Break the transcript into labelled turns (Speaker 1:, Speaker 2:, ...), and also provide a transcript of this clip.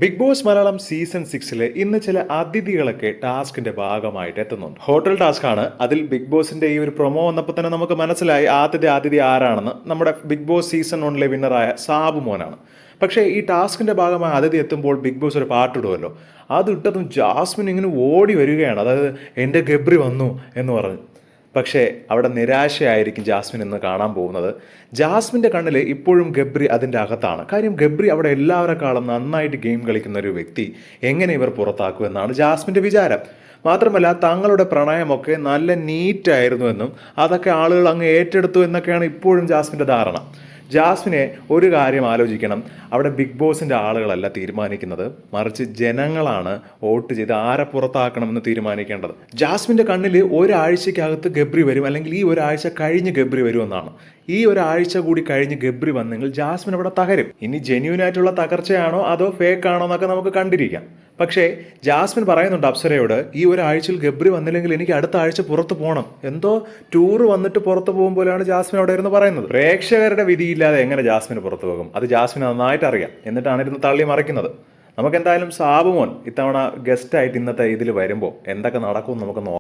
Speaker 1: Big boss Malayalam season 6 ഇന്ന് ചില അതിഥികളൊക്കെ ടാസ്കിന്റെ ഭാഗമായിട്ട് എത്തുന്നുണ്ട്. ഹോട്ടൽ ടാസ്ക് ആണ്. അതിൽ ബിഗ് ബോസിന്റെ ഈ ഒരു പ്രൊമോ വന്നപ്പോൾ തന്നെ നമുക്ക് മനസ്സിലായി ആദ്യത്തെ അതിഥി ആരാണെന്ന്. നമ്മുടെ ബിഗ് ബോസ് സീസൺ 1 വിന്നറായ സാബു മോനാണ്. പക്ഷേ ഈ ടാസ്കിന്റെ ഭാഗമായി അതിഥി എത്തുമ്പോൾ ബിഗ് ബോസ് ഒരു പാട്ടിടുമല്ലോ, അത് ഇട്ടതും ജാസ്മിൻ ഇങ്ങനെ ഓടി വരികയാണ്. അതായത് എൻ്റെ ഗബ്രി വന്നു എന്ന് പറഞ്ഞു. പക്ഷേ അവിടെ നിരാശയായിരിക്കും ജാസ്മിൻ ഇന്ന് കാണാൻ പോകുന്നത്. ജാസ്മിൻ്റെ കണ്ണിൽ ഇപ്പോഴും ഗബ്രി അതിൻ്റെ അകത്താണ്. കാര്യം ഗബ്രി അവിടെ എല്ലാവരെക്കാളും നന്നായിട്ട് ഗെയിം കളിക്കുന്ന ഒരു വ്യക്തി എങ്ങനെ ഇവർ പുറത്താക്കുമെന്നാണ് ജാസ്മിൻ്റെ വിചാരം. മാത്രമല്ല തങ്ങളുടെ പ്രണയമൊക്കെ നല്ല നീറ്റായിരുന്നു എന്നും അതൊക്കെ ആളുകൾ അങ്ങ് ഏറ്റെടുത്തു എന്നൊക്കെയാണ് ഇപ്പോഴും ജാസ്മിൻ്റെ ധാരണ. ജാസ്മിനെ ഒരു കാര്യം ആലോചിക്കണം, അവിടെ ബിഗ് ബോസിൻ്റെ ആളുകളല്ല തീരുമാനിക്കുന്നത്, മറിച്ച് ജനങ്ങളാണ് വോട്ട് ചെയ്ത് ആരെ പുറത്താക്കണമെന്ന് തീരുമാനിക്കേണ്ടത്. ജാസ്മിൻ്റെ കണ്ണിൽ ഒരാഴ്ചക്കകത്ത് ഗബ്രി വരും, അല്ലെങ്കിൽ ഈ ഒരാഴ്ച കഴിഞ്ഞ് ഗബ്രി വരുമെന്നാണ്. ഈ ഒരാഴ്ച കൂടി കഴിഞ്ഞ് ഗബ്രി വന്നെങ്കിൽ ജാസ്മിൻ അവിടെ തകരും. ഇനി ജെന്യൂൻ ആയിട്ടുള്ള തകർച്ചയാണോ അതോ ഫേക്ക് ആണോ എന്നൊക്കെ നമുക്ക് കണ്ടിരിക്കാം. പക്ഷേ ജാസ്മിൻ പറയുന്നുണ്ട് അപ്സരയോട്, ഈ ഒരാഴ്ചയിൽ ഗബ്രി വന്നില്ലെങ്കിൽ എനിക്ക് അടുത്ത ആഴ്ച പുറത്ത് പോകണം. എന്തോ ടൂർ വന്നിട്ട് പുറത്ത് പോകും പോലെയാണ് ജാസ്മിൻ അവിടെ ഇരുന്ന് പറയുന്നത്. പ്രേക്ഷകരുടെ വിധിയില്ലാതെ എങ്ങനെ ജാസ്മിന് പുറത്ത് പോകും? അത് ജാസ്മിൻ നന്നായിട്ട് അറിയാം. എന്നിട്ടാണ് ഇരുന്ന് തള്ളി മറിക്കുന്നത്. നമുക്ക് എന്തായാലും സാബുമോൻ ഇത്തവണ ഗസ്റ്റായിട്ട് ഇന്നത്തെ ഇതിൽ വരുമ്പോൾ എന്തൊക്കെ നടക്കും നമുക്ക് നോക്കാം.